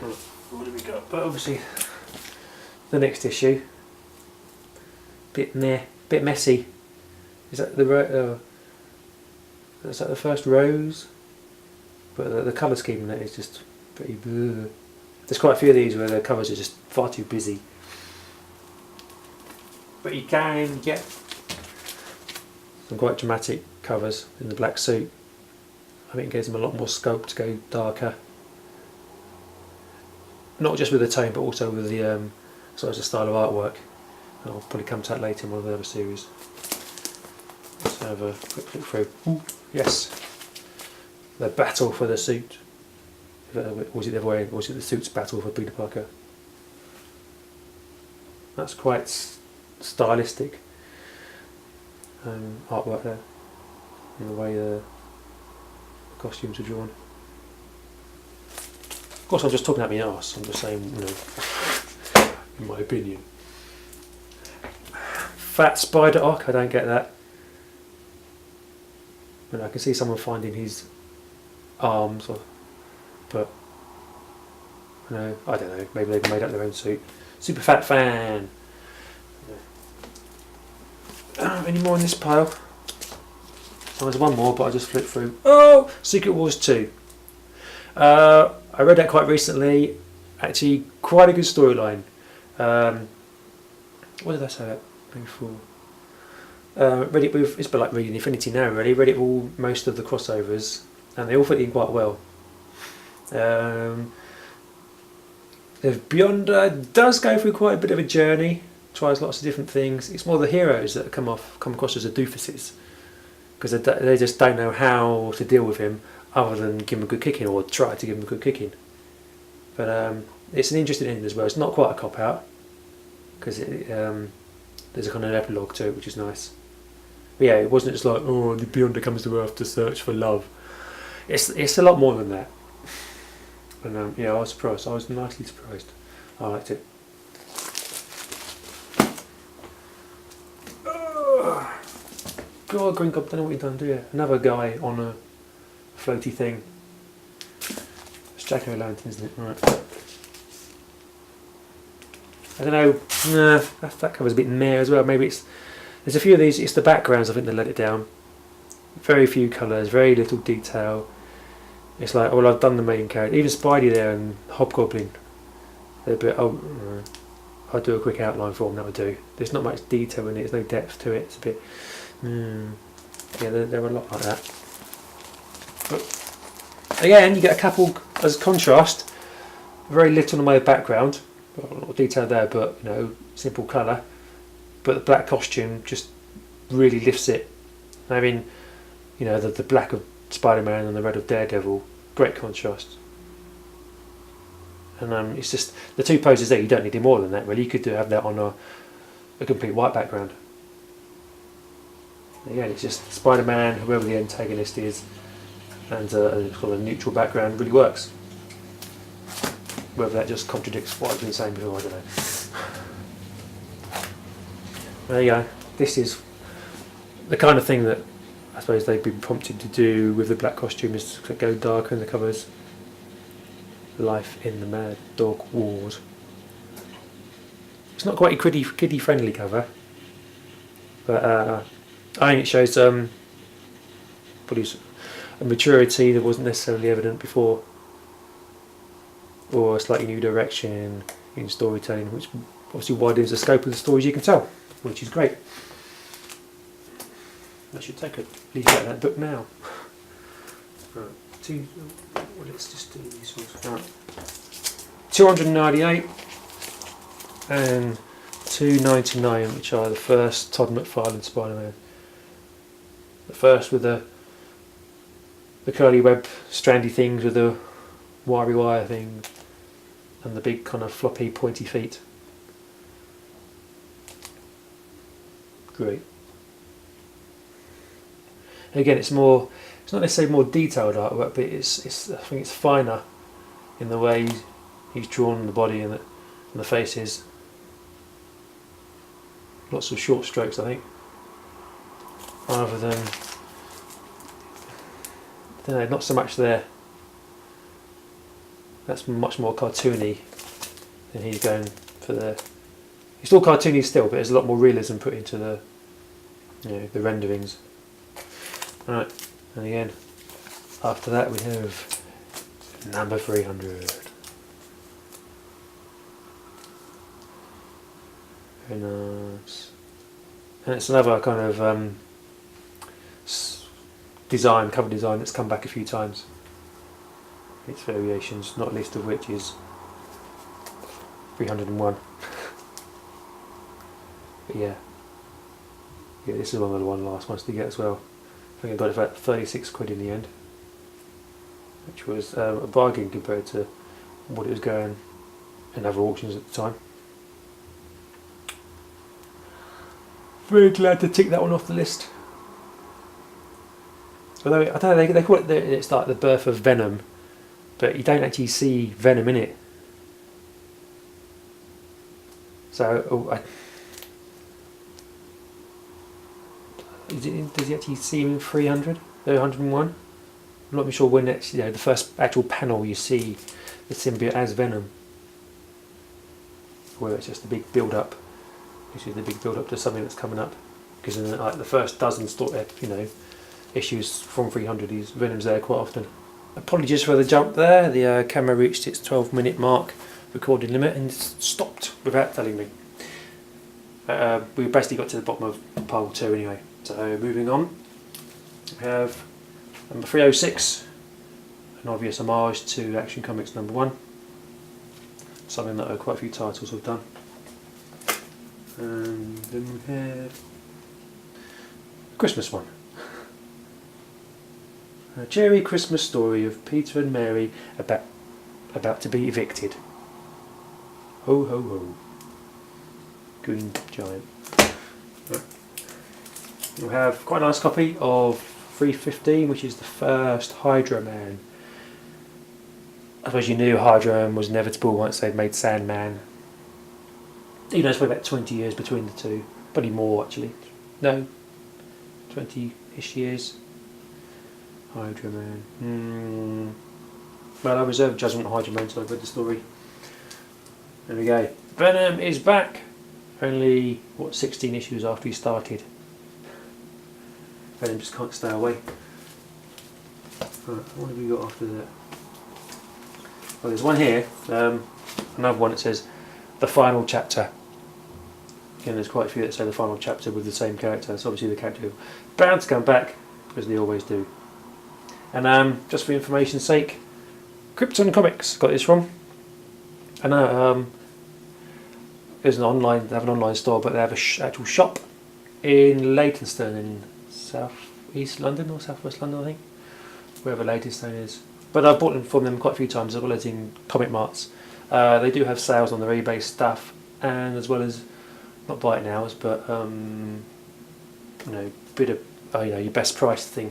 What have we got? But obviously, the next issue, bit messy. Is that is that the first rose? But the colour scheme in it is just pretty bleh. There's quite a few of these where the covers are just far too busy. But you can get some quite dramatic covers in the black suit. I think it gives them a lot more scope to go darker. Not just with the tone, but also with the sort of the style of artwork. And I'll probably come to that later in one of the other series. Let's have a quick look through. Ooh, yes, the battle for the suit. Was it the other way? Or was it the suit's battle for Peter Parker? That's quite stylistic artwork there, in the way the costumes are drawn. Of course, I'm just talking out my arse. I'm just saying, you know, in my opinion. Fat spider arc, I don't get that. I can see someone finding his arms, but you know, I don't know. Maybe they've made up their own suit. Super fat fan. Any more in this pile? Oh, there's one more, but I just flipped through. Oh, Secret Wars 2. I read that quite recently. Actually, quite a good storyline. What did I say that before? Read it with, it's a bit like reading Infinity now really. Read it all, most of the crossovers, and they all fit in quite well. The Beyonder does go through quite a bit of a journey, tries lots of different things. It's more the heroes that come across as the doofuses, because they just don't know how to deal with him other than give him a good kicking, or try to give him a good kicking. But it's an interesting ending as well. It's not quite a cop out, because there's a kind of epilogue to it, which is nice. But yeah, it wasn't just like, oh, the Beyonder comes to Earth to search for love. It's a lot more than that. And yeah, I was surprised. I was nicely surprised. I liked it. God, Green Goblin, don't know what you've done, do you? Another guy on a floaty thing. It's Jack-o'-lantern, isn't it? Right. I don't know. Nah, that cover's a bit meh as well. Maybe there's a few of these. It's the backgrounds. I think they let it down. Very few colours, very little detail. It's like, well, I've done the main character. Even Spidey there and Hobgoblin. They're a bit. Oh, I'll do a quick outline for them. That would do. There's not much detail in it. There's no depth to it. It's a bit. Yeah, there are a lot like that. But again, you get a couple as contrast. Very little in the way of background. A lot of detail there, but you know, simple colour. But the black costume just really lifts it. I mean, you know, the black of Spider-Man and the red of Daredevil, great contrast. And it's just the two poses there. You don't need any more than that, really. You could have that on a complete white background. Again, it's just Spider-Man, whoever the antagonist is, and sort of a neutral background really works. Whether that just contradicts what I've been saying before, I don't know. There you go. This is the kind of thing that I suppose they've been prompted to do with the black costume, is to go darker in the covers. Life in the Mad Dog Wars. It's not quite a kiddie friendly cover, but I think it shows probably a maturity that wasn't necessarily evident before, or a slightly new direction in storytelling, which obviously widens the scope of the stories you can tell, which is great. I should take a leaf out of that book now. Right, let's just do these ones. Right. 298 and 299, which are the first Todd McFarlane Spider-Man. The first with the curly web strandy things with the wiry wire thing, and the big kind of floppy pointy feet. Great. Again, it's not necessarily more detailed artwork, but I think it's finer in the way he's drawn the body and the faces. Lots of short strokes, I think, rather than, I don't know, not so much there. That's much more cartoony than he's going for the. He's still cartoony still, but there's a lot more realism put into the, the renderings. Right, and again, after that we have number 300. Very nice. And it's another kind of cover design that's come back a few times. Its variations, not least of which is 301. But yeah, this is one of the last ones to get as well. I think I got it for about 36 quid in the end, which was a bargain compared to what it was going in other auctions at the time. Very glad to tick that one off the list. Although I don't know, they call it it's like the birth of Venom, but you don't actually see Venom in it. So does he actually see him in 300? 101? I'm not really sure when it's, the first actual panel you see the symbiote as Venom. Where it's just a big build up. This is the big build up to something that's coming up. Because in the first dozen issues from 300, Venom's there quite often. Apologies for the jump there. The camera reached its 12-minute mark recording limit and stopped without telling me. We basically got to the bottom of pile 2 anyway. So moving on, we have number 306, an obvious homage to Action Comics number 1. Something that quite a few titles have done. And then we have a Christmas one. A cheery Christmas story of Peter and Mary about to be evicted. Ho ho ho. Green Giant. Right. We have quite a nice copy of 315, which is the first Hydra Man. I suppose you knew Hydra Man was inevitable once they'd made Sandman. It's probably about 20 years between the two. Probably more actually. No, 20-ish years. Hydra Man. Well, I reserve judgment on Hydra Man until I've read the story. There we go. Venom is back. Only 16 issues after he started. Venom just can't stay away. Right, what have we got after that? Well, there's one here. Another one that says the final chapter. Again, there's quite a few that say the final chapter with the same character. So obviously the character bound to come back, as they always do. And just for information's sake, Krypton Comics got this from. I know there's they have an online store, but they have an actual shop in Leytonstone in South East London or South West London, I think, wherever Leytonstone is. But I've bought them from them quite a few times, as well as in Comic Marts. They do have sales on their eBay stuff, and as well as not biting hours, but bit of your best price thing.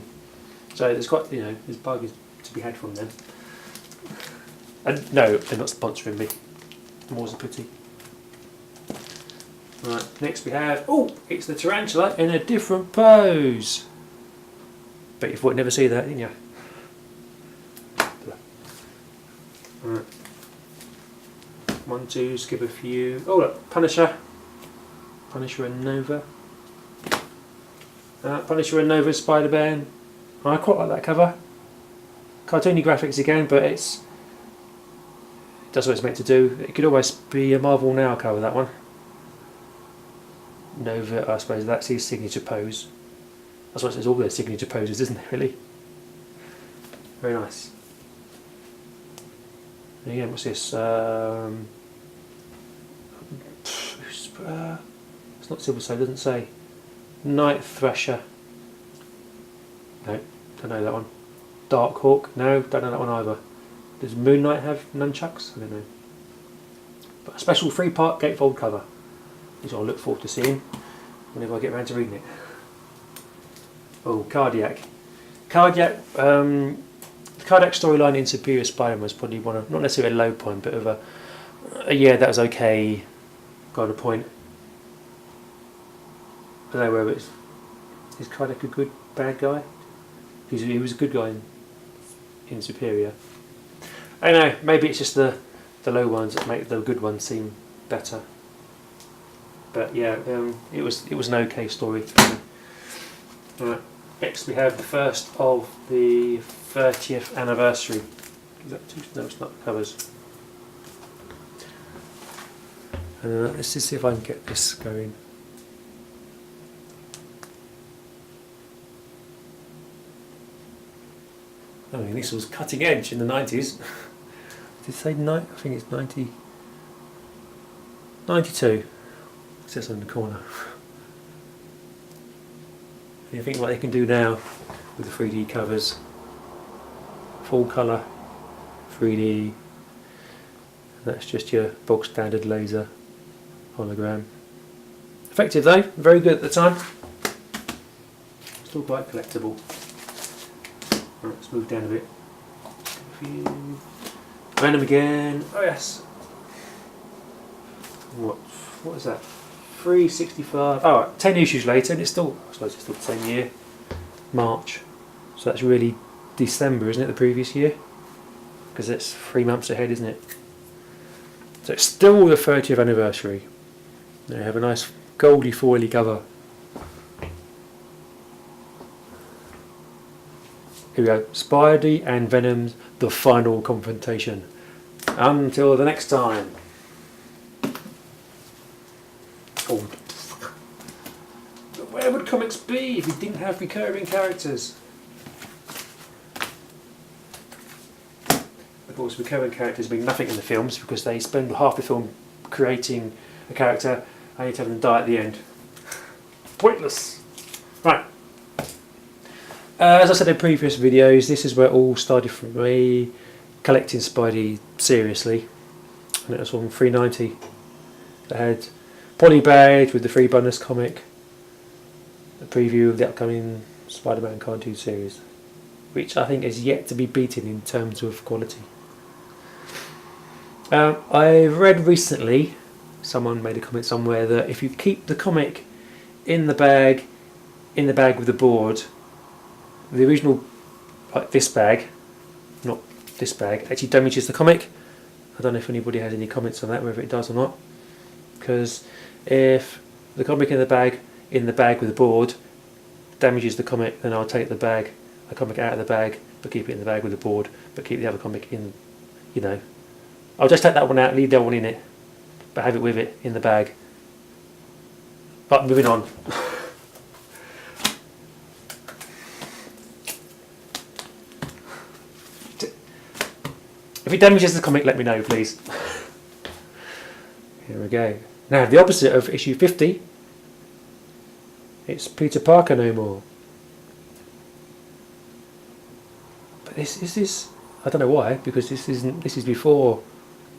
So there's quite there's bargains to be had from them. And no, they're not sponsoring me. More's a pity. Right, next we have it's the tarantula in a different pose. Bet you thought you'd never see that, didn't you? Right. 1, 2, skip a few. Oh look, Punisher and Nova. Punisher and Nova Spider-Man. I quite like that cover. Cartoony graphics again, but it does what it's meant to do. It could always be a Marvel Now cover, that one. Nova, I suppose that's his signature pose. That's what it says, all their signature poses, isn't it, really? Very nice. And again, what's this? It's not Silver Surfer, it doesn't say. Night Thrasher. No, don't know that one. Dark Hawk. No, don't know that one either. Does Moon Knight have nunchucks? I don't know. But a special 3-part gatefold cover, which I'll look forward to seeing whenever I get around to reading it. Oh, Cardiac. The Cardiac storyline in Superior Spider-Man was probably one of, not necessarily a low point, but of a yeah, that was okay kind of point. I don't know whether is Cardiac a good, bad guy? He was a good guy in Superior. I know, maybe it's just the low ones that make the good ones seem better. But yeah, it was an okay story. Right. Next we have the first of the 30th anniversary. Is that two? No, it's not the covers. Let's just see if I can get this going. I mean, this was cutting edge in the 90s. Did it say I think it's 92. It says on the corner. And you think what they can do now with the 3D covers. Full colour, 3D. That's just your bog standard laser hologram. Effective though, very good at the time. Still quite collectible. Right, let's move down a bit. Venom again. Oh yes. What is that? 365. Oh, 10 issues later, and it's still, I suppose it's still the same year. March. So that's really December, isn't it? The previous year, because it's 3 months ahead, isn't it? So it's still the 30th anniversary. They have a nice goldy foily cover. Here we go. Spidey and Venom's the final confrontation. Until the next time. Oh. Where would comics be if you didn't have recurring characters? Of course, recurring characters mean nothing in the films because they spend half the film creating a character and you have them die at the end. Pointless. Right. As I said in previous videos, this is where it all started for me, collecting Spidey seriously. And it was on 390. They had polybag with the free bonus comic, a preview of the upcoming Spider-Man cartoon series, which I think is yet to be beaten in terms of quality. I've read recently, someone made a comment somewhere, that if you keep the comic in the bag with the board, the original, like this bag, not this bag, actually damages the comic. I don't know if anybody has any comments on that, whether it does or not. Because if the comic in the bag with the board damages the comic, then I'll take the comic out of the bag, but keep it in the bag with the board, but keep the other comic in, you know. I'll just take that one out, leave the other one in it, but have it with it in the bag. But moving on. If it damages the comic, let me know, please. Here we go. Now, the opposite of issue 50, it's Peter Parker no more. But this is, I don't know why, because this is before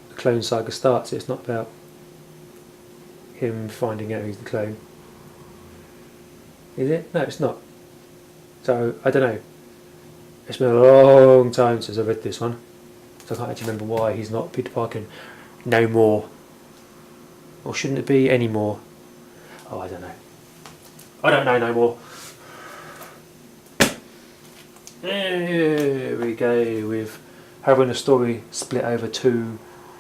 the Clone Saga starts. It's not about him finding out who's the clone. Is it? No, it's not. So, I don't know. It's been a long time since I read this one. So I can't actually remember why he's not Peter Parker no more. Or shouldn't it be any more? Oh, I don't know. I don't know no more. Here we go with having a story split over 2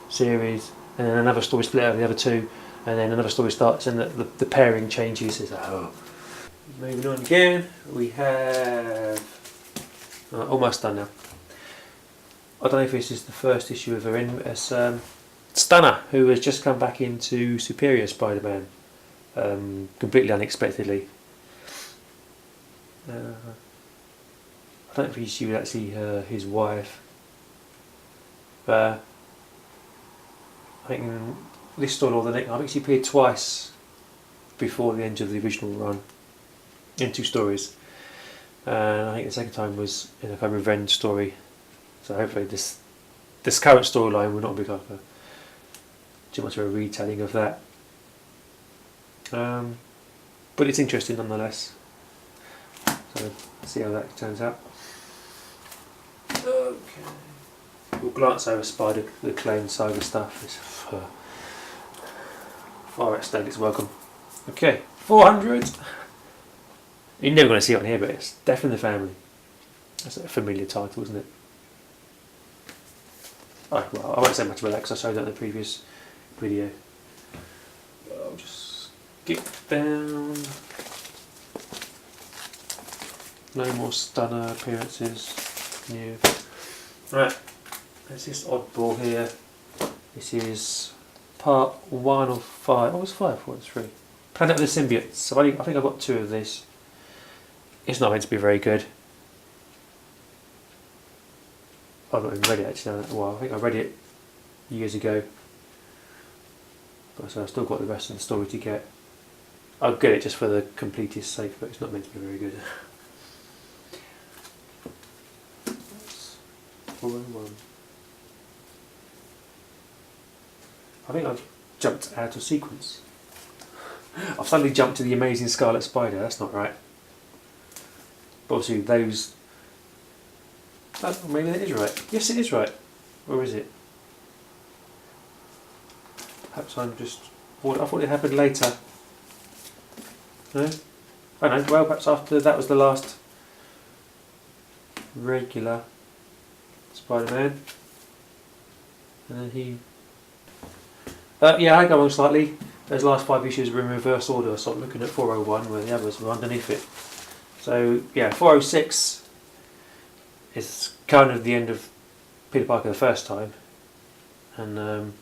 series, and then another story split over the other 2, and then another story starts and the pairing changes. It's like, oh. Moving on again, we have almost done now. I don't know if this is the first issue of her in as Stunner, who has just come back into Superior Spider-Man, completely unexpectedly. I don't think she was actually his wife, but I think this story or the next, I think she appeared twice before the end of the original run in 2 stories, and I think the second time was in a kind of revenge story. So hopefully this current storyline will not be like too much of a retelling of that. But it's interesting nonetheless. So let's see how that turns out. Okay. We'll glance over the Clone Saga stuff. It's far outstayed its welcome. Okay, 400. You're never going to see it on here, but it's Death in the Family. That's a familiar title, isn't it? Oh, well, I won't say much about that because I showed that in the previous video. I'll just skip down. No more stunner appearances. New. Right, there's this oddball here. This is part 1 of 5. Oh, it was 5, 4, 3. Planet of the Symbiotes. I think I've got 2 of these. It's not meant to be very good. I've not even read it actually. Well, I think I read it years ago. But so I've still got the rest of the story to get. I'll get it just for the completist sake, but it's not meant to be very good. 401. I think I've jumped out of sequence. I've suddenly jumped to the Amazing Scarlet Spider. That's not right. But obviously those. Oh, maybe that is right. Yes, it is right. Or is it? Perhaps I'm just. I thought it happened later. No? I don't know. Well, perhaps after that was the last regular Spider-Man. And then he. Yeah, I go on slightly. Those last 5 issues were in reverse order. So I'm looking at 401 where the others were underneath it. So yeah, 406 is kind of the end of Peter Parker the first time, and the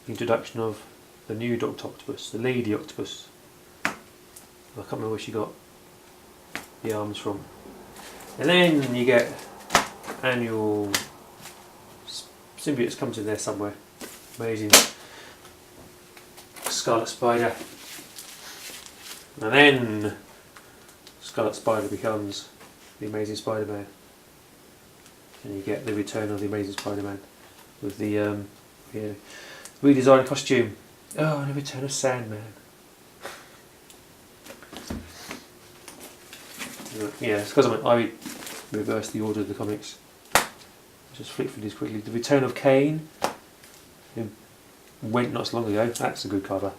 introduction of the new Dr. Octopus, the Lady Octopus. I can't remember where she got the arms from. And then you get annual symbiotes comes in there somewhere. Amazing Scarlet Spider. And then Scarlet Spider becomes the Amazing Spider-Man. And you get the return of the Amazing Spider-Man with the redesigned costume. Oh, and the return of Sandman. Yeah, it's because I reversed the order of the comics. Just flick through these quickly. The return of Kane. It went not so long ago. That's a good cover.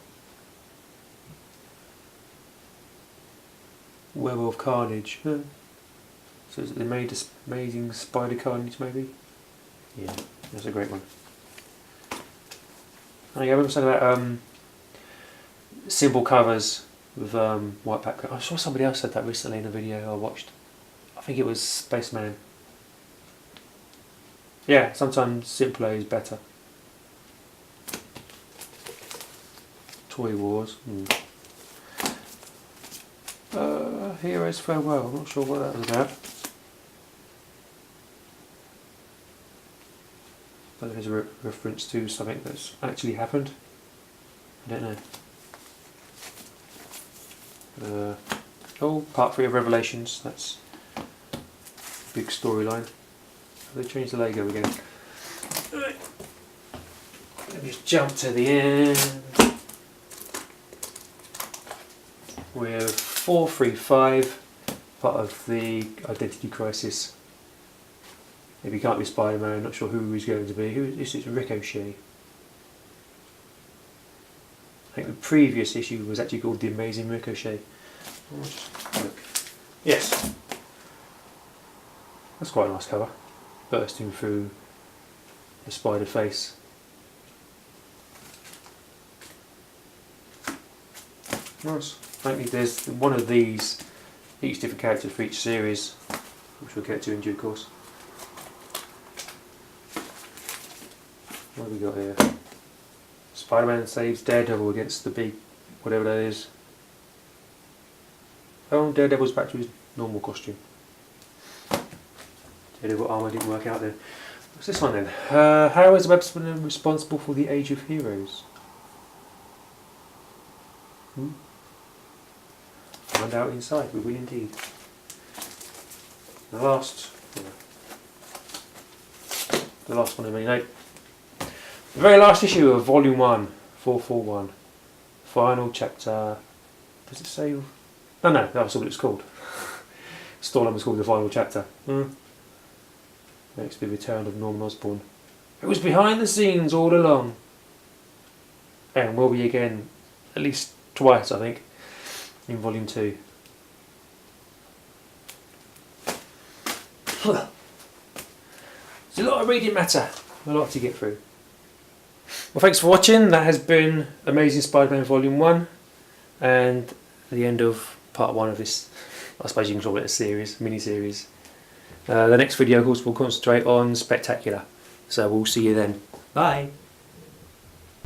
Werewolf Carnage. Huh. So is it the Amazing Spider Carnage maybe? Yeah, that's a great one. I remember saying about symbol covers with white background. I saw somebody else said that recently in a video I watched. I think it was Spaceman. Yeah, sometimes simpler is better. Toy Wars. Heroes Farewell. I'm not sure what that was about. I don't know if it's a reference to something that's actually happened. I don't know. Part 3 of Revelations. That's a big storyline. They changed the Lego again. Let me just jump to the end. We're 435, part of the Identity Crisis. If he can't be Spider-Man, not sure who he's going to be. Who is it? Ricochet. I think the previous issue was actually called The Amazing Ricochet. Look. Yes. That's quite a nice cover. Bursting through the spider face. Nice. I think there's one of these, each different character for each series, which we'll get to in due course. What have we got here? Spider-Man saves Daredevil against the big, whatever that is. Oh, Daredevil's back to his normal costume. Daredevil armour didn't work out then. What's this one then? How is Webster responsible for the Age of Heroes? Find out inside, we will indeed. The last one I mean, no. The very last issue of Volume 1, 441. Final chapter. Does it say? No, that's all it's called. Storyline was called The Final Chapter. Next, the return of Norman Osborn. It was behind the scenes all along. And will be again, at least twice, I think, in Volume 2. It's a lot of reading matter. A lot to get through. Well, thanks for watching. That has been Amazing Spider-Man Volume 1 and the end of part 1 of this, I suppose you can call it a series, mini-series. The next video, of course, will concentrate on Spectacular. So we'll see you then. Bye!